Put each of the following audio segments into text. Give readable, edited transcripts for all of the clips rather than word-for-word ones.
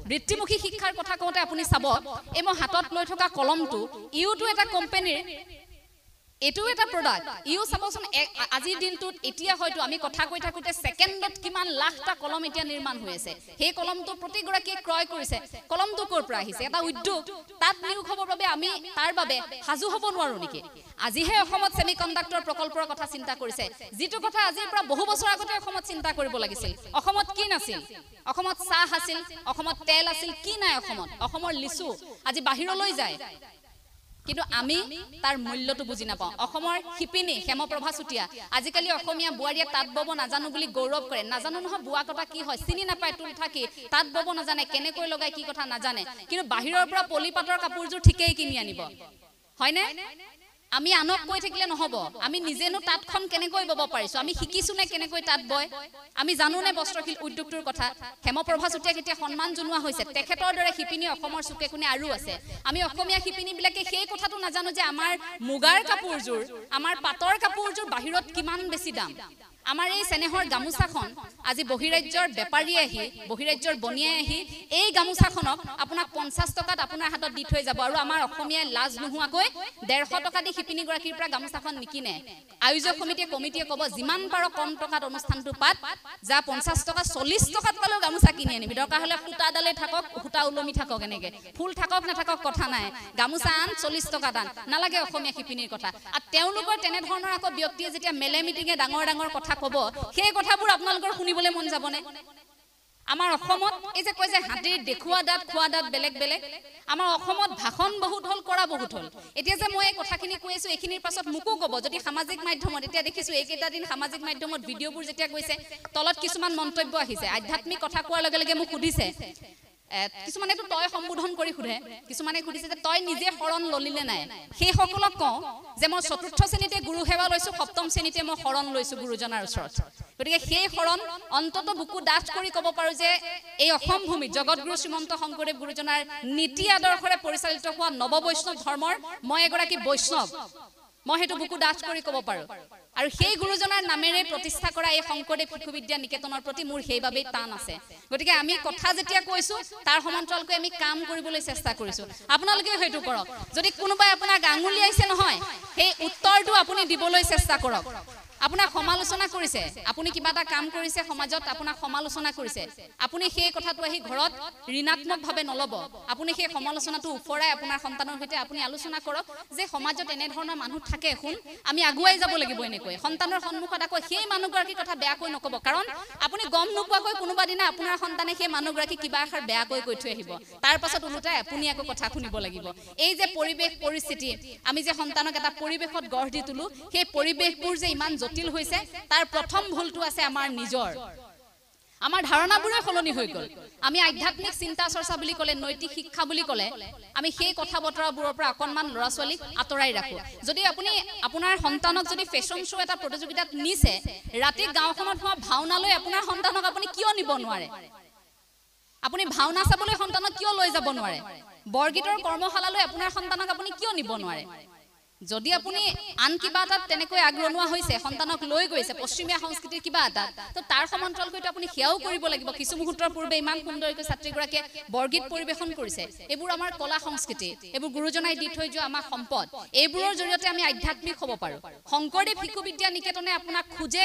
বৃত্তিমুখী শিক্ষাৰ কথা কওঁতে আপুনি চাব এই মই হাতত লৈ থকা কলমটো ইউটো এটা কোম্পানীৰ এটো এটা প্ৰডাক্ট ইউ সাপোজন আজিৰ দিনটোত এতিয়া হয়তো আমি কথা কৈ থাকোতে সেকেন্ডত কিমান লাখটা কলম এতিয়া নিৰ্মাণ হৈ আছে সেই কলমটো প্ৰতিগৰাকী ক্ৰয় কৰিছে কলমটো কৰ পৰা আহিছে এটা উদ্যোগ তাত নিয়োগ হ'বৰ বাবে আমি তাৰ বাবে হাজু হ'ব নোৱাৰো নেকি আজিহে অসমত সেমিকন্ডাক্টৰ প্ৰকল্পৰ কথা চিন্তা কৰিছে যিটো কথা আজিৰ পৰা বহু বছৰ আগতে অসমত চিন্তা কৰিব লাগিছিল অসমত কি নাছিল অসমত চাহ আছিল অসমত তেল আছিল কি নাই অসমৰ লিচু আজি বাহিৰলৈ যায় কিন্তু আমি তাৰ মূল্যটো বুজি নাপাওঁ অসমৰ শিপিনী হেমপ্ৰভা চুটিয়া আজিকালি অসমীয়া বুৱাৰীয়ে তাঁত বব নাজানো বুলি গৌৰৱ কৰে নাজানো নহয় বুৱা কথা কি হয় চিনি নাপায় তুল থাকি তাঁত বব নাজানে কেনেকৈ লগাই কি কথা নাজানে কিন্তু বাহিৰৰ পৰা পলিপাটৰ কাপোৰযোৰ ঠিকেই কিনি আনিব হয়নে আমি আনক কৈ থাকিলে নহব আমি নিজেনো তাঁতখন কেনেকৈ বব পাৰিছো আমি শিকিছো নে কেনেকৈ তাঁত বয় আমি জানো নে বস্ত্ৰশিল উদ্যোগটোৰ কথা হেমপ্ৰভা চুটিয়াক এতিয়া সন্মান জনোৱা হৈছে তেখেতৰ দৰে শিপিনী অসমৰ চুকে কোণে আৰু আছে আমি অসমীয়া শিপিনী বিলাকে সেই কথাটো নাজানো যে আমাৰ মুগাৰ কাপোৰযোৰ আমাৰ পাটৰ কাপোৰযোৰ বাহিৰত কিমান বেছি দাম আমাৰ এই সেনেহৰ গামুছাখন আজি বহিৰাজ্যৰ বেপাৰী আহি বহিৰাজ্যৰ বনিয়াই আহি এই গামুছাখনক আপোনাক 50 টকাত আপোনাৰ হাতত দি থৈ যাব আৰু আমাৰ অসমীয়া লাজ নোহোৱাকৈ 150 টকা দি শিপিনী গৰাকীৰ পৰা গামুছাখন নিকিনে আয়োজক কমিটিয়ে ক'ব যিমান পাৰ কম টকাত অনুষ্ঠানটো পাত যা 50 টকা 40 টকাত পালেও গামুছা কিনি আনিবি দৰকাৰ হলে ফুটাডালে থাকক ফুটা উলমি থাকক এনেকে ফুল থাকক নাথাকক কথা নাই গামুছা আন 40 টকা দান নালাগে অসমীয়া শিপিনীৰ কথা আৰু তেওঁলোকৰ তেনে ধৰণৰ আকৌ ব্যক্তিয়ে যেতিয়া মেলে মিটিঙে ডাঙৰ কথা কব সেই কথাবোৰ আপোনালোকৰ শুনিবলৈ মন যাবনে আমাৰ অসমত এই যে কয় যে হাতীৰ দেখুৱা দাঁত খোৱা দাঁত বেলেগ আমাৰ অসমত ভাষণ বহুত হল কৰা বহুত হল এতিয়া যে মই এই কথাখিনি কৈ আছো এইখিনিৰ পাছত মুকো ক'ব যদি সামাজিক মাধ্যমত এতিয়া দেখিছো এইকেইটা দিন সামাজিক মাধ্যমত ভিডিঅ'বোৰ যেতিয়া কৈছে তলত কিছুমান মন্তব্য আহিছে আধ্যাত্মিক কথা কোৱাৰ লগে লগে মোক সুধিছে কিছুমানে তো তই সম্বোধন কৰি খুধে কিছুমানে খুদিছে যে তই নিজে শৰণ ললিলে নাই সেই সকলক কওঁ যে মই চতুৰ্থ শ্ৰেণীতে গুৰু সেৱা লৈছো সপ্তম শ্ৰেণীতে মই শৰণ লৈছো গুৰুজনাৰ ওচৰত গতিকে সেই শৰণ অন্তত বুকু ডাঠ কৰি ক'ব পাৰো যে এই অসম ভূমিত জগতগুৰু শ্ৰীমন্ত শংকৰদেৱ গুৰুজনাৰ নীতি আদৰ্শৰে পৰিচালিত হোৱা নৱ বৈষ্ণৱ ধৰ্মৰ মই এগৰাকী বৈষ্ণৱ মই হেতু বুকু ডাঠ কৰি ক'ব পাৰো আৰু সেই গুৰুজনাৰ নামেৰে প্ৰতিষ্ঠা কৰা এই শংকৰদেৱ শিশু বিদ্যা নিকেতনৰ প্ৰতি মোৰ সেইভাবেই টান আছে গতিকে আমি কথা যেতিয়া কৈছো তাৰ সমান্তৰালকৈ আমি কাম কৰিবলৈ চেষ্টা কৰিছো আপোনালোকে হয়তো কৰক যদি কোনোবাই আপোনাক আঙুলি আইছে নহয় সেই উত্তৰটো আপুনি দিবলৈ চেষ্টা কৰক আপোনাক সমালোচনা কৰিছে আপুনি কিবা এটা কাম কৰিছে সমাজত আপোনাক সমালোচনা কৰিছে আপুনি সেই কথাটো আহি ঘৰত ঋণাত্মকভাৱে নলব আপুনি সেই সমালোচনাটো উফৰাই আপোনাৰ সন্তানৰ সৈতে আপুনি আলোচনা কৰক যে সমাজত এনে ধৰণৰ মানুহ থাকে শুন আমি আগুৱাই যাব লাগিব এনেকৈ সন্তানৰ সন্মুখত আকৌ সেই মানুহগৰাকীৰ কথা বেয়াকৈ নকব কাৰণ আপুনি গম নোপোৱাকৈ কোনোবা দিনা আপোনাৰ সন্তানে সেই মানুহগৰাকী কিবা এষাৰ বেয়াকৈ কৈ থৈ আহিব তাৰ পাছত উলটাই আপুনি আকৌ কথা শুনিব লাগিব এই যে পৰিৱেশ পৰিস্থিতি আমি যে সন্তানক এটা পৰিৱেশত গঢ় দি তুলো সেই পৰিৱেশবোৰ যে ইমান জটিল হৈছে তাৰ প্ৰথম ভুলটো আছে আমাৰ নিজৰ আমাৰ ধাৰণাবোৰে সলনি হৈ গল আমি আধ্যাত্মিক চিন্তা চৰ্চা বুলি ক'লে নৈতিক শিক্ষা বুলি ক'লে আমি সেই কথা বতৰাবোৰৰ পৰা অকনমান ল'ৰা ছোৱালীক আঁতৰাই ৰাখো যদি আপুনি আপোনাৰ সন্তানক যদি ফেশ্বন শ্ব' এটা প্ৰতিযোগিতাত নিছে ৰাতি গাঁওখনত হোৱা ভাওনালৈ আপোনাৰ সন্তানক আপুনি কিয় নিব নোৱাৰে আপুনি ভাওনা চাবলৈ সন্তানক কিয় লৈ যাব নোৱাৰে বৰগীতৰ কৰ্মশালালৈ আপোনাৰ সন্তানক আপুনি কিয় নিব নোৱাৰে যদি আপুনি আন কিবা এটা তেনেকৈ আগ্ৰহণোৱা হৈছে সন্তানক লৈ গৈছে পশ্চিমীয়া সংস্কৃতিৰ কিবা এটা তো তাৰ সমান্তৰালকৈ আপুনি সেয়াও কৰিব লাগিব কিছু মুহূৰ্তৰ পূৰ্বে ইমান সুন্দৰকৈ ছাত্ৰীগৰাকীয়ে বৰগীত পৰিবেশন কৰিছে এইবোৰ আমাৰ কলা সংস্কৃতি এইবোৰ গুৰুজনাই দি থৈ যোৱা আমাৰ সম্পদ এইবোৰৰ জৰিয়তে আমি আধ্যাত্মিক হ'ব পাৰো শংকৰদেৱ শিশু বিদ্যা নিকেতনে আপোনাক খুজে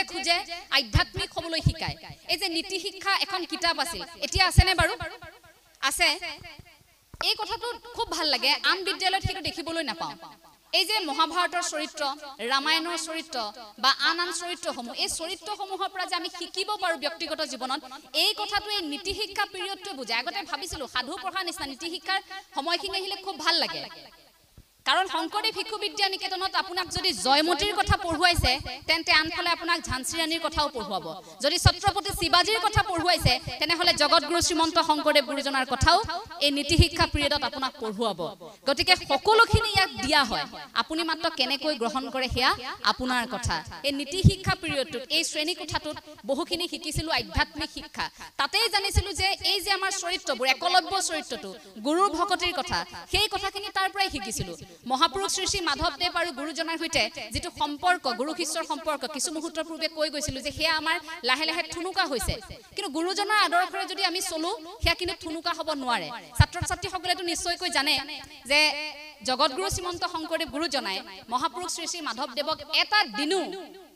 আধ্যাত্মিক হ'বলৈ শিকায় এই যে নীতি শিক্ষা এখন কিতাপ আছিল এতিয়া আছেনে বাৰু আছে এই কথাটো খুব ভাল লাগে আন বিদ্যালয়ত সেইটো দেখিবলৈ নাপাওঁ এই যে মহাভাৰতৰ চৰিত্ৰ ৰামায়ণৰ চৰিত্ৰ বা আন চৰিত্ৰসমূহ এই চৰিত্ৰসমূহৰ পৰা যে আমি শিকিব পাৰো ব্যক্তিগত জীৱনত এই কথাটো এই নীতি শিক্ষা পিৰিয়ডটো বুজায় আগতে ভাবিছিলো সাধু পঢ়াৰ নিচিনা নীতি শিক্ষাৰ সময়খিনি আহিলে খুব ভাল লাগে কাৰণ শংকৰদেৱ শিশু বিদ্যা নিকেতনত আপোনাক যদি জয়মতীৰ কথা পঢ়ুৱাইছে তেন্তে আনফালে আপোনাক ঝান্সী ৰাণীৰ কথাও পঢ়ুৱাব যদি ছত্ৰপতি শিৱাজীৰ কথা পঢ়ুৱাইছে তেনেহলে জগতগুৰু শ্ৰীমন্ত শংকৰদেৱ গুৰুজনাৰ কথাও এই নীতি শিক্ষা পিৰিয়ডত আপোনাক পঢ়ুৱাব গতিকে সকলোখিনি ইয়াক দিয়া হয় আপুনি মাত্ৰ কেনেকৈ গ্ৰহণ কৰে হেয়া আপোনাৰ কথা এই নীতি শিক্ষা পিৰিয়ডটোত এই শ্ৰেণী কোঠাটোত বহুখিনি শিকিছিলো আধ্যাত্মিক শিক্ষা তাতেই জানিছিলো যে এই যে আমাৰ চৰিত্ৰবোৰ একলব্য চৰিত্ৰটো গুৰুৰ ভকতিৰ কথা সেই কথাখিনি তাৰ পৰাই শিকিছিলো মহাপুৰুষ শ্ৰী শ্ৰী মাধৱদেৱ আৰু গুৰুজনাৰ সৈতে যেটো সম্পৰ্ক গুৰু শিষ্যৰ সম্পৰ্ক কিছু মুহূৰ্তৰ পূৰ্বে কৈ গৈছিল যে হেয়া আমাৰ লাহে লাহে থুনুকা হৈছে কিন্তু গুৰুজনাৰ আদৰ্শৰে যদি আমি চলো হেয়া কিন্তু থুনুকা হ'ব নোৱাৰে ছাত্ৰ ছাত্ৰীসকলেতো নিশ্চয়কৈ জানে যে জগতগুৰু শ্ৰীমন্ত শংকৰদেৱ গুৰুজনাই মহাপুৰুষ শ্ৰী শ্ৰী মাধৱদেৱক এটা দিনো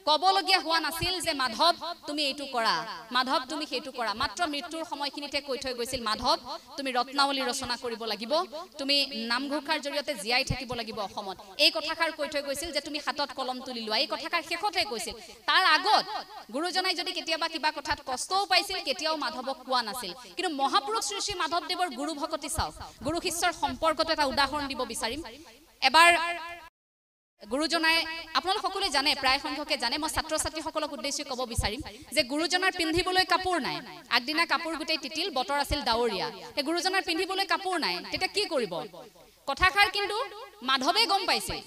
কবলগীয়া হোৱা নাছিল যে মাধৱ তুমি এইটো কৰা মাধৱ তুমি সেইটো কৰা মাত্ৰ মৃত্যুৰ সময়খিনিতে কৈ থৈ গৈছিল মাধৱ তুমি ৰত্নাৱলী ৰচনা কৰিব লাগিব তুমি নামঘোষাৰ জৰিয়তে জীয়াই থাকিব লাগিব অসমত এই কথাষাৰ কৈ থৈ গৈছিল যে তুমি হাতত কলম তুলি লোৱা এই কথাষাৰ শেষতে কৈছিল তাৰ আগত গুৰুজনাই যদি কেতিয়াবা কিবা কথাত কষ্টও পাইছিল কেতিয়াও মাধৱক কোৱা নাছিল কিন্তু মহাপুৰুষ শ্ৰী শ্ৰী মাধৱদেৱৰ গুৰু ভকতি চাওক গুৰু শিষ্যৰ সম্পৰ্কটো এটা উদাহৰণ দিব বিচাৰিম এবাৰ গুৰুজনাই আপোনালোক সকলোৱে জানে প্ৰায় সংখ্যকে জানে মই ছাত্ৰ ছাত্ৰীসকলক উদ্দেশ্যি ক'ব বিচাৰিম যে গুৰুজনাৰ পিন্ধিবলৈ কাপোৰ নাই আগদিনা কাপোৰ গুটেই তিতিল বতৰ আছিল ডাৱৰীয়া এই গুৰুজনাৰ পিন্ধিবলৈ কাপোৰ নাই তেতিয়া কি কৰিব কথাষাৰ কিন্তু মাধৱে গম পাইছে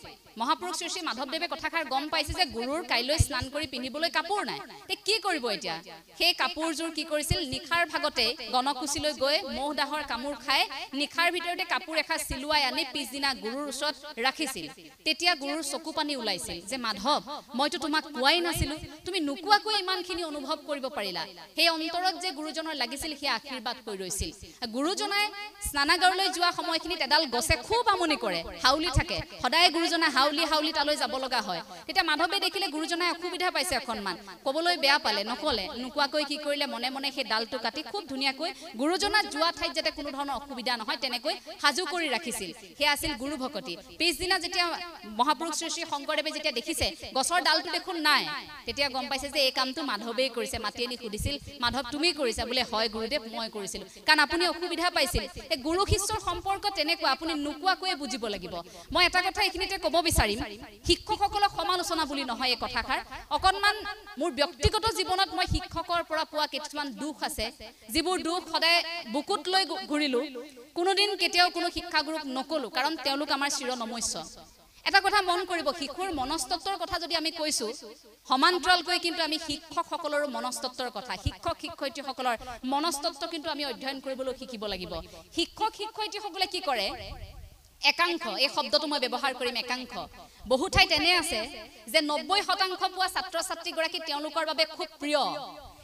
মহাপুৰুষ শ্ৰী শ্ৰী মাধৱদেৱে কথাষাৰ গম পাইছে যে গুৰুৰ কাইলৈ স্নান কৰি পিন্ধিবলৈ কাপোৰ নাই তে কি কৰিব এতিয়া সেই কাপোৰজোৰ কি কৰিছিল নিখাৰ ভাগতে গণকুচিলৈ গৈ মহদাহৰ কামুৰ খাই নিখাৰ ভিতৰতে কাপোৰ এখা চিলুৱাই আনি পিছদিনা গুৰুৰ ওচৰত ৰাখিছিল তেতিয়া গুৰুৰ চকু পানী ওলাইছিল যে মাধৱ মইতো তোমাক কোৱাই নাছিলো তুমি নুকুৱাকৈ ইমানখিনি অনুভৱ কৰিব পাৰিলা সেই অন্তৰত যে গুৰুজনৰ লাগিছিল সেই আশীৰ্বাদ কৈ ৰৈছিল গুৰুজনাই স্নানাগাৰলৈ যোৱা সময়খিনিত এডাল গছে খুব আমনি কৰে হাউলি থাকে সদায় গুৰুজনা হাউলি হাউলি তালৈ যাব লগা হয় তেতিয়া মাধৱে দেখিলে গুৰুজনাই অসুবিধা পাইছে অকণমান ক'বলৈ বেয়া পালে নকলে নুকুৱাকৈ কি কৰিলে মনে মনে সেই ডালটো কাটি খুব ধুনীয়াকৈ গুৰুজনাত যোৱা ঠাইত যাতে কোনো ধৰণৰ অসুবিধা নহয় তেনেকৈ সাজু কৰি ৰাখিছিল সেয়া আছিল গুৰু ভকতি পিছদিনা যেতিয়া মহাপুৰুষ শ্ৰী শ্ৰী শংকৰদেৱে যেতিয়া দেখিছে গছৰ ডালটো দেখোন নাই তেতিয়া গম পাইছে যে এই কামটো মাধৱেই কৰিছে মাতি আনি সুধিছিল মাধৱ তুমি কৰিছা বোলে হয় গুৰুদেৱ মই কৰিছিলো কাৰণ আপুনি অসুবিধা পাইছিল এই গুৰু শিষ্যৰ সম্পৰ্ক তেনেকুৱা আপুনি নুকুৱাকৈ বুজিব লাগিব মই এটা কথা এইখিনিতে ক'ব বিচাৰিম শিক্ষকসকলক সমালোচনা বুলি নহয় এই কথাষাৰ অকণমান মোৰ ব্যক্তিগত জীৱনত মই শিক্ষকৰ পৰা পোৱা কিছুমান দুখ আছে যিবোৰ দুখ সদায় বুকুত লৈ ঘূৰিলো কোনোদিন কেতিয়াও কোনো শিক্ষাগুৰুক নকলো কাৰণ তেওঁলোক আমাৰ চিৰনমস্য এটা কথা মন কৰিব শিশুৰ মনস্তত্বৰ কথা যদি আমি কৈছো সমান্তৰালকৈ কিন্তু আমি শিক্ষকসকলৰ মনস্তত্বৰ কথা শিক্ষক শিক্ষয়িত্ৰীসকলৰ মনস্তত্ব কিন্তু আমি অধ্যয়ন কৰিবলৈ শিকিব লাগিব শিক্ষক শিক্ষয়িত্ৰীসকলে কি কৰে একাংশ এই শব্দটো মই ব্যৱহাৰ কৰিম একাংশ বহু ঠাইত এনে আছে যে 90% পোৱা ছাত্ৰ ছাত্ৰীগৰাকী তেওঁলোকৰ বাবে খুব প্ৰিয়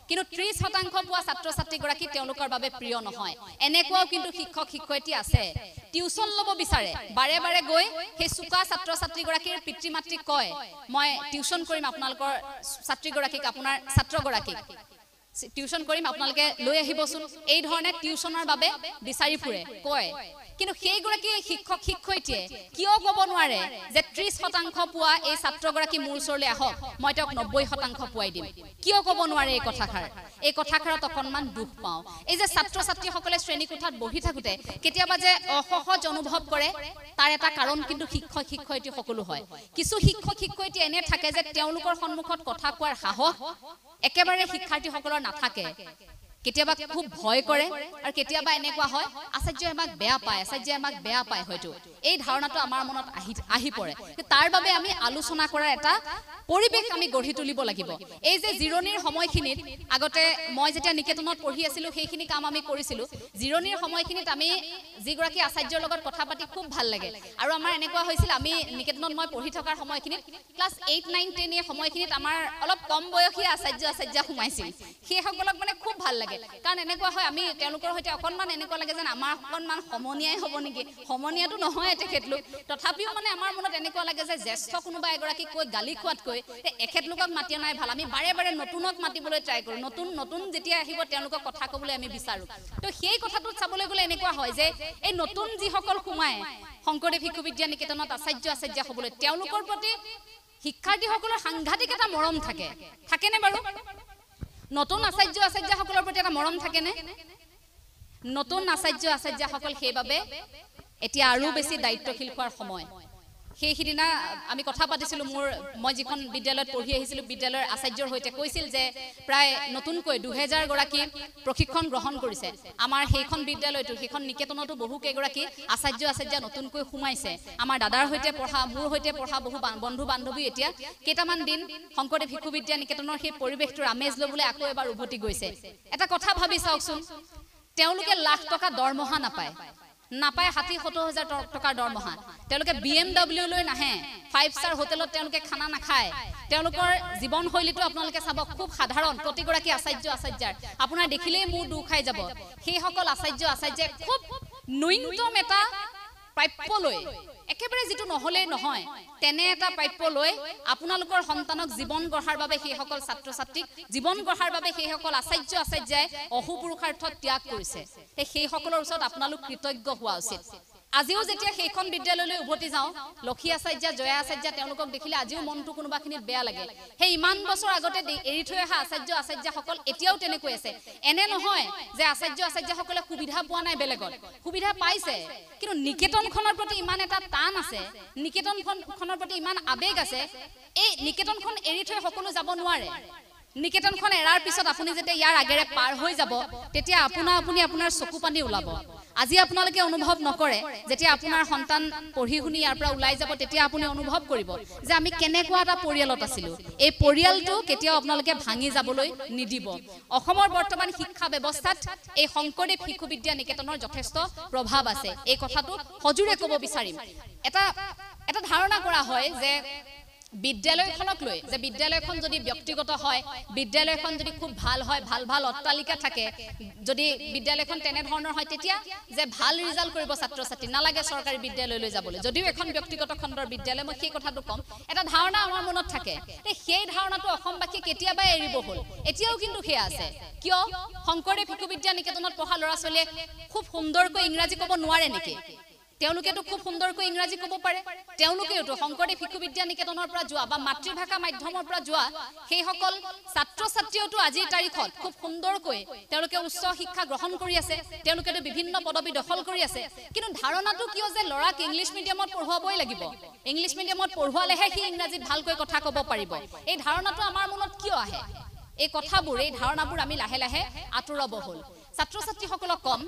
কিন্তু 30% পোৱা ছাত্ৰ ছাত্ৰীগৰাকী তেওঁলোকৰ বাবে প্ৰিয় নহয় এনেকুৱাও কিন্তু শিক্ষক শিক্ষয়িত্ৰী আছে টিউচন ল'ব বিচাৰে বাৰে বাৰে গৈ সেই চুকা ছাত্ৰ ছাত্ৰীগৰাকীৰ পিতৃ মাতৃক কয় মই টিউচন কৰিম আপোনালোকৰ ছাত্ৰীগৰাকীক আপোনাৰ ছাত্ৰগৰাকীক টিউচন কৰিম আপোনালোকে লৈ আহিবচোন এই ধৰণে টিউচনৰ বাবে বিচাৰি ফুৰে কয় কিন্তু সেইগৰাকী শিক্ষক শিক্ষয়িত্ৰীয়ে কিয় ক'ব নোৱাৰে যে 30% পোৱা এই ছাত্ৰগৰাকী মোৰ ওচৰলৈ আহক মই তেওঁক 90% পোৱাই দিম কিয় ক'ব নোৱাৰে এই কথাষাৰত অকণমান দুখ পাওঁ এই যে ছাত্ৰ ছাত্ৰীসকলে শ্ৰেণীকোঠাত বহি থাকোঁতে কেতিয়াবা যে অসহজ অনুভৱ কৰে তাৰ এটা কাৰণ কিন্তু শিক্ষক শিক্ষয়িত্ৰী সকলো হয় কিছু শিক্ষক শিক্ষয়িত্ৰী এনে থাকে যে তেওঁলোকৰ সন্মুখত কথা কোৱাৰ সাহস একেবাৰে শিক্ষাৰ্থীসকলৰ নাথাকে কেতিয়াবা খুব ভয় কৰে আৰু কেতিয়াবা এনেকুৱা হয় আচাৰ্যই আমাক বেয়া পায় হয়তো এই ধাৰণাটো আমাৰ মনত আহি পৰে তাৰ বাবে আমি আলোচনা কৰাৰ এটা পৰিবেশ আমি গঢ়ি তুলিব লাগিব এই যে জিৰণিৰ সময়খিনিত আগতে মই যেতিয়া নিকেতনত পঢ়ি আছিলো সেইখিনি কাম আমি কৰিছিলো জিৰণিৰ সময়খিনিত আমি যিগৰাকী আচাৰ্যৰ লগত কথা পাতি খুব ভাল লাগে আৰু আমাৰ এনেকুৱা হৈছিল আমি নিকেতনত মই পঢ়ি থকাৰ সময়খিনিত ক্লাছ 8 9 10 এই সময়খিনিত আমাৰ অলপ কম বয়সীয়া আচাৰ্য সোমাইছিল সেইসকলক মানে খুব ভাল লাগে কাৰণ এনেকুৱা হয় আমি তেওঁলোকৰ সৈতে অকণমান এনেকুৱা লাগে যেন আমাৰ অকণমান সমনীয়াই হ'ব নেকি সমনীয়াটো নহয় তেখেতলোক তথাপিও মানে আমাৰ মনত এনেকুৱা লাগে যে জ্যেষ্ঠ কোনোবা এগৰাকীক কৈ গালি খোৱাতকৈ এখেতলোকক মাতি অনাই ভাল আমি বাৰে বাৰে নতুনক মাতিবলৈ ট্ৰাই কৰোঁ নতুন যেতিয়া আহিব তেওঁলোকক কথা ক'বলৈ আমি বিচাৰোঁ তো সেই কথাটোত চাবলৈ গ'লে এনেকুৱা হয় যে এই নতুন যিসকল সোমায় শংকৰদেৱ শিশু বিদ্যা নিকেতনত আচাৰ্য হ'বলৈ তেওঁলোকৰ প্ৰতি শিক্ষাৰ্থীসকলৰ সাংঘাতিক এটা মৰম থাকেনে বাৰু নতুন আচাৰ্যসকলৰ প্ৰতি এটা মৰম থাকেনে নতুন আচাৰ্যসকল সেইবাবে এতিয়া আৰু বেছি দায়িত্বশীল হোৱাৰ সময় সেইদিনা আমি কথা পাতিছিলো মই যিখন বিদ্যালয়ত পঢ়ি আহিছিলো বিদ্যালয়ৰ আচাৰ্যৰ সৈতে কৈছিল যে প্ৰায় নতুনকৈ 2000 গৰাকী প্ৰশিক্ষণ গ্ৰহণ কৰিছে আমাৰ সেইখন বিদ্যালয়টো সেইখন নিকেতনতো বহু কেইগৰাকী আচাৰ্য নতুনকৈ সোমাইছে আমাৰ দাদাৰ সৈতে পঢ়া মোৰ সৈতে পঢ়া বহু বন্ধু বান্ধৱী এতিয়া কেইটামান দিন শংকৰদেৱ শিশু বিদ্যা নিকেতনৰ সেই পৰিৱেশটোৰ আমেজ ল'বলৈ আকৌ এবাৰ উভতি গৈছে এটা কথা ভাবি চাওকচোন তেওঁলোকে লাখ টকা দৰমহা নাপায় নাপায় 60-70,000 টকাৰ দৰমহা তেওঁলোকে BMW লৈ নাহে 5 ষ্টাৰ হোটেলত তেওঁলোকে খানা নাখায় তেওঁলোকৰ জীৱনশৈলীটো আপোনালোকে চাব খুব সাধাৰণ প্ৰতিগৰাকী আচাৰ্যাৰ আপোনাৰ দেখিলেই মোৰ দুখ খাই যাব সেই সকল আচাৰ্যে খুব ন্যূনতম এটা প্ৰাপ্য লৈ একেবাৰে যেটো নহলে নহয় তেনে এটা প্ৰাপ্য লৈ আপোনালোকৰ সন্তানক জীৱন গঢ়াৰ বাবে সেই সকল ছাত্ৰ ছাত্ৰীক জীৱন গঢ়াৰ বাবে সেই সকল আচাৰ্যাই অহুপুৰুষাৰ্থ ত্যাগ কৰিছে সেই সকলৰ ওচৰত আপোনালোক কৃতজ্ঞ হোৱা উচিত আজিও যেতিয়া সেইখন বিদ্যালয়লৈ উভতি যাও লক্ষী আচাৰ্য জয়া আচাৰ্য তেওঁলোকক দেখিলে আজিও মনটো কোনোবাখিনিত বেয়া লাগে সেই ইমান বছৰ আগতে এৰি থৈ অহা আচাৰ্যসকল এতিয়াও তেনেকৈ আছে এনে নহয় যে আচাৰ্যসকলে সুবিধা পোৱা নাই বেলেগত সুবিধা পাইছে কিন্তু নিকেতনখনৰ প্ৰতি ইমান এটা টান আছে নিকেতনখনৰ প্ৰতি ইমান আবেগ আছে এই নিকেতনখন এৰি থৈ সকলো যাব নোৱাৰে নিকেতনখন এৰাৰ পিছত আপুনি যেতিয়া ইয়াৰ আগেৰে পাৰ হৈ যাব তেতিয়া আপুনি আপোনাৰ চকু পানী ওলাব আজি আপোনালোকে অনুভৱ নকৰে যেতিয়া আপোনাৰ সন্তান পঢ়ি শুনি ইয়াৰ পৰা ওলাই যাব তেতিয়া আপুনি অনুভৱ কৰিব যে আমি কেনেকুৱা এটা পৰিয়ালত আছিলো এই পৰিয়ালটো কেতিয়াও আপোনালোকে ভাঙি যাবলৈ নিদিব অসমৰ বৰ্তমান শিক্ষা ব্যৱস্থাত এই শংকৰদেৱ শিশু বিদ্যা নিকেতনৰ যথেষ্ট প্ৰভাৱ আছে এই কথাটো হজুৰে ক'ব বিচাৰিম এটা ধাৰণা কৰা হয় যে বিদ্যালয়খনক লৈ যে বিদ্যালয়খন যদি ব্যক্তিগত হয় বিদ্যালয়খন যদি খুব ভাল হয় ভাল অট্টালিকা থাকে যদি বিদ্যালয়খন তেনে ধৰণৰ হয় তেতিয়া যে ভাল ৰিজাল্ট কৰিব ছাত্ৰ ছাত্ৰী নালাগে চৰকাৰী বিদ্যালয়লৈ যাবলৈ যদিও এখন ব্যক্তিগত খণ্ডৰ বিদ্যালয় মই সেই কথাটো কম এটা ধাৰণা আমাৰ মনত থাকে সেই ধাৰণাটো অসমবাসী কেতিয়াবা এৰিব হ'ল এতিয়াও কিন্তু সেয়া আছে কিয় শংকৰদেৱ শিশু বিদ্যা নিকেতনত পঢ়া ল'ৰা ছোৱালীয়ে খুব সুন্দৰকৈ ইংৰাজী ক'ব নোৱাৰে নেকি তেওঁলোকেতো খুব সুন্দৰকৈ ইংৰাজী ক'ব পাৰে তেওঁলোকেওতো শংকৰদেৱ শিশু বিদ্যা নিকেতনৰ পৰা যোৱা বা মাতৃভাষা মাধ্যমৰ পৰা যোৱা সেই সকল ছাত্ৰ ছাত্ৰীওতো আজিৰ তাৰিখত খুব সুন্দৰকৈ তেওঁলোকে উচ্চ শিক্ষা গ্ৰহণ কৰি আছে তেওঁলোকেতো বিভিন্ন পদবী দখল কৰি আছে কিন্তু ধাৰণাটো কিয় যে ল'ৰাক ইংলিছ মিডিয়ামত পঢ়ুৱাবই লাগিব ইংলিছ মিডিয়ামত পঢ়ুৱালেহে সি ইংৰাজীত ভালকৈ কথা ক'ব পাৰিব এই ধাৰণাটো আমাৰ মনত কিয় আহে এই কথাবোৰ এই ধাৰণাবোৰ আমি লাহে লাহে আঁতৰাব হ'ল ছাত্ৰ ছাত্ৰীসকলক কম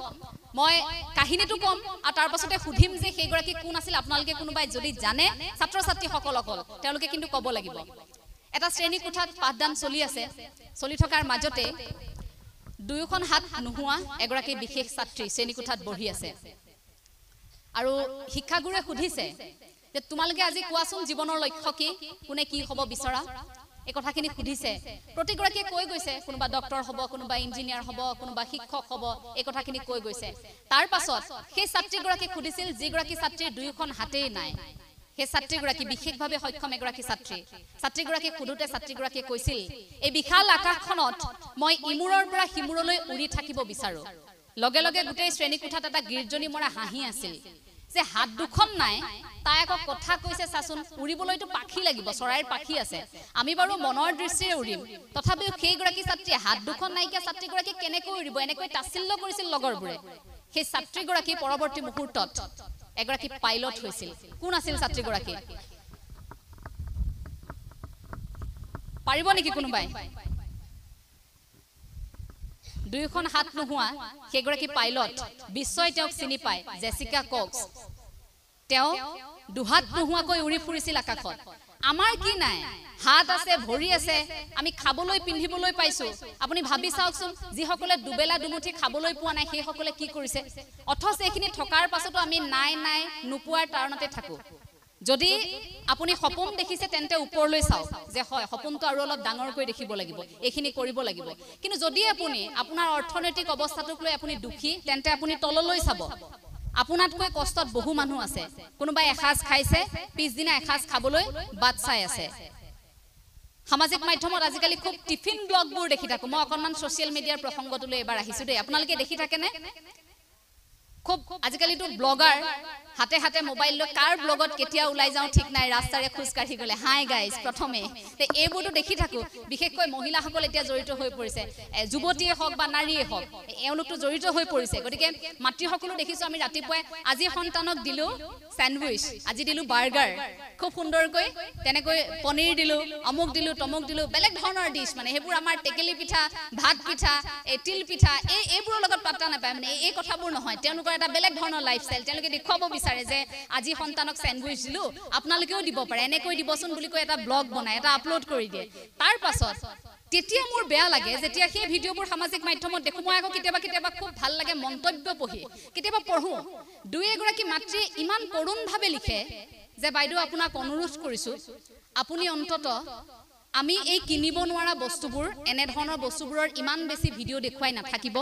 মই কাহিনীটো কম আৰু তাৰ পাছতে সুধিম যে সেইগৰাকী কোন আছিল আপোনালোকে কোনোবাই যদি জানে ছাত্ৰ ছাত্ৰীসকলক তেওঁলোকে কিন্তু ক'ব লাগিব এটা শ্ৰেণী কোঠাত পাঠদান চলি আছে চলি থকাৰ মাজতে দুয়োখন হাত নোহোৱা এগৰাকী বিশেষ ছাত্ৰী শ্ৰেণী কোঠাত বহি আছে আৰু শিক্ষাগুৰুৱে সুধিছে যে তোমালোকে আজি কোৱাচোন জীৱনৰ লক্ষ্য কি কোনে কি হ'ব বিচৰা এই কথাখিনি সুধিছে প্ৰতিগৰাকীয়ে কৈ গৈছে কোনোবা ডক্টৰ হ'ব কোনোবা ইঞ্জিনিয়াৰ হ'ব কোনোবা শিক্ষক হ'ব এই কথাখিনি কৈ গৈছে তাৰ পাছত সেই ছাত্ৰীগৰাকী সুধিছিল যিগৰাকী ছাত্ৰীৰ দুয়োখন হাতেই নাই সেই ছাত্ৰীগৰাকী বিশেষভাৱে সক্ষম এগৰাকী ছাত্ৰীগৰাকী সুধোতে ছাত্ৰীগৰাকীয়ে কৈছিল এই বিশাল আকাশখনত মই ইমূৰৰ পৰা সিমূৰলৈ উৰি থাকিব বিচাৰো লগে লগে গোটেই শ্ৰেণী কোঠাত এটা গীৰ্জনী মৰা হাঁহি আছিল যে হাত দুখন নাই তাই আকৌ কথা কৈছে চাচোন উৰিবলৈতো পাখি লাগিব চৰাইৰ পাখি আছে আমি বাৰু মনৰ দৃষ্টিৰে উৰিম তথাপিও সেইগৰাকী ছাত্ৰীয়ে হাত দুখন নাইকিয়া ছাত্ৰীগৰাকী কেনেকৈ উৰিব এনেকৈ তাচ্ছিল্য কৰিছিল লগৰবোৰে সেই ছাত্ৰীগৰাকী পৰৱৰ্তী মুহূৰ্তত এগৰাকী পাইলট হৈছিল কোন আছিল ছাত্ৰীগৰাকী পাৰিব নেকি কোনোবাই দুয়োখন হাত নোহোৱা সেইগৰাকী পাইলট বিশ্বই তেওঁক চিনি পায় জেছিকা কক্স তেওঁ দুহাত নোহোৱাকৈ উৰি ফুৰিছিল আকাশত আমাৰ কি নাই হাত আছে ভৰি আছে আমি খাবলৈ পিন্ধিবলৈ পাইছো আপুনি ভাবি চাওকচোন যিসকলে দুবেলা দুমুঠি খাবলৈ পোৱা নাই সেইসকলে কি কৰিছে অথচ এইখিনি থকাৰ পাছতো আমি নাই নোপোৱাৰ তাৰণতে থাকো যদি আপুনি সপোন দেখিছে তেন্তে ওপৰলৈ চাওক যে হয় সপোনটো আৰু অলপ ডাঙৰকৈ দেখিব লাগিব এইখিনি কৰিব লাগিব কিন্তু যদি আপুনি আপোনাৰ অৰ্থনৈতিক অৱস্থাটোক লৈ আপুনি দুখী তেন্তে আপুনি তললৈ চাব আপোনাতকৈ কষ্টত বহু মানুহ আছে কোনোবাই এসাজ খাইছে পিছদিনা এসাজ খাবলৈ বাট চাই আছে সামাজিক মাধ্যমত আজিকালি খুব টিফিন ব্লগবোৰ দেখি থাকো মই অকনমান সোশ্যাল মিডিয়াৰ প্ৰসংগটোলৈ এবাৰ আহিছো দেই আপোনালোকে দেখি থাকেনে খুব আজিকালিটো ব্লগাৰ হাতে হাতে মোবাইল লৈ কাৰ ব্লগত কেতিয়া ওলাই যাওঁ ঠিক নাই ৰাস্তাৰে খোজ কাঢ়ি গলে হাই গাইজ প্ৰথমে এইবোৰটো দেখি থাকো বিশেষকৈ মহিলাসকল এতিয়া জড়িত হৈ পৰিছে যুৱতীয়ে হওক বা নাৰীয়ে হওক এওঁলোকটো জড়িত হৈ পৰিছে গতিকে মাতৃসকলো দেখিছো আমি ৰাতিপুৱাই আজি সন্তানক দিলো স্যান্ডউইচ আজি দিলো বাৰ্গাৰ খুব সুন্দৰকৈ তেনেকৈ পনীৰ দিলো অমুক দিলো তমুক দিলো বেলেগ ধৰণৰ ডিশ মানে সেইবোৰ আমাৰ টেকেলি পিঠা ভাত পিঠা তিল পিঠা এইবোৰৰ লগত পাত্তা নাপায় মানে এই কথাবোৰ নহয় তেওঁলোকৰ এটা বেলেগ ধৰণৰ লাইফষ্টাইল তেওঁলোকে দেখুৱাব বিচাৰে যে আজি সন্তানক স্যান্ডউইচ দিলো আপোনালোকেও দিব পাৰে এনেকৈ দিবচোন বুলি কৈ এটা ব্লগ বনায় এটা আপলোড কৰি দিয়ে তাৰ পাছত তেতিয়া মোৰ বেয়া লাগে যেতিয়া সেই ভিডিঅ'বোৰ সামাজিক মাধ্যমত দেখো মই আকৌ কেতিয়াবা খুব ভাল লাগে মন্তব্য পঢ়ি কেতিয়াবা পঢ়ো দুই এগৰাকী মাতৃ ইমান কৰুণভাৱে লিখে যে বাইদেউ আপোনাক অনুৰোধ কৰিছো আপুনি অন্তত আমি এই কিনিব নোৱাৰা বস্তুবোৰ এনে ধৰণৰ বস্তুবোৰৰ ইমান বেছি ভিডিঅ' দেখুৱাই নাথাকিব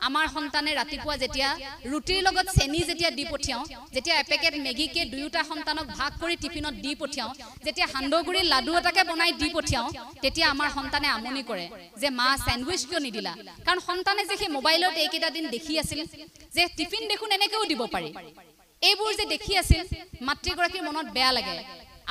আমাৰ সন্তানে ৰাতিপুৱা যেতিয়া ৰুটিৰ লগত চেনি যেতিয়া দি পঠিয়াও যেতিয়া এপেকেট মেগীকে দুয়োটা সন্তানক ভাগ কৰি টিফিনত দি পঠিয়াও যেতিয়া সান্দগুৰি লাডু এটাকে বনাই দি পঠিয়াও তেতিয়া আমাৰ সন্তানে আমনি কৰে যে মা স্যান্ডউইচ কিয় নিদিলা কাৰণ সন্তানে যে সেই মোবাইলত এইকেইটা দিন দেখি আছিল যে টিফিন দেখোন এনেকেও দিব পাৰি এইবোৰ যে দেখি আছিল মাতৃগৰাকীৰ মনত বেয়া লাগে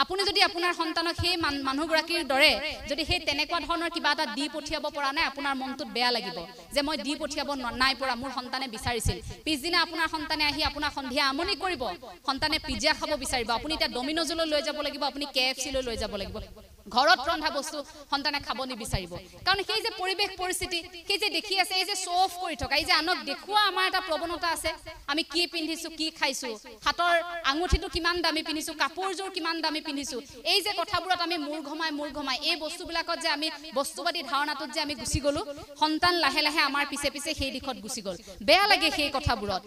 আপুনি যদি আপোনাৰ সন্তানক সেই মানুহগৰাকীৰ দৰে যদি সেই তেনেকুৱা ধৰণৰ কিবা এটা দি পঠিয়াব পৰা নাই আপোনাৰ মনটোত বেয়া লাগিব যে মই দি পঠিয়াব নাই পৰা মোৰ সন্তানে বিচাৰিছিল পিছদিনা আপোনাৰ সন্তানে আহি আপোনাক সন্ধিয়া আমনি কৰিব সন্তানে পিজ্জা খাব বিচাৰিব আপুনি এটা ডমিনোজলৈ লৈ যাব লাগিব আপুনি KFC লৈ যাব লাগিব ঘৰত ৰন্ধা বস্তু সন্তানে খাব নিবিচাৰিব কাৰণ সেই যে পৰিবেশ পৰিস্থিতি সেই যে দেখি আছে এই যে শো অফ কৰি থকা এই যে আনক দেখুৱা আমাৰ এটা প্ৰৱণতা আছে আমি কি পিন্ধিছো কি খাইছো হাতৰ আঙুঠিটো কিমান দামী পিন্ধিছো কাপোৰযোৰ কিমান দামী পিন্ধিছো এই যে কথাবোৰত আমি মূৰ ঘমাই এই বস্তুবিলাকত যে আমি বস্তুবাদী ধাৰণাটোত যে আমি গুচি গলো সন্তান লাহে লাহে আমাৰ পিছে পিছে সেই দিশত গুচি গল বেয়া লাগে সেই কথাবোৰত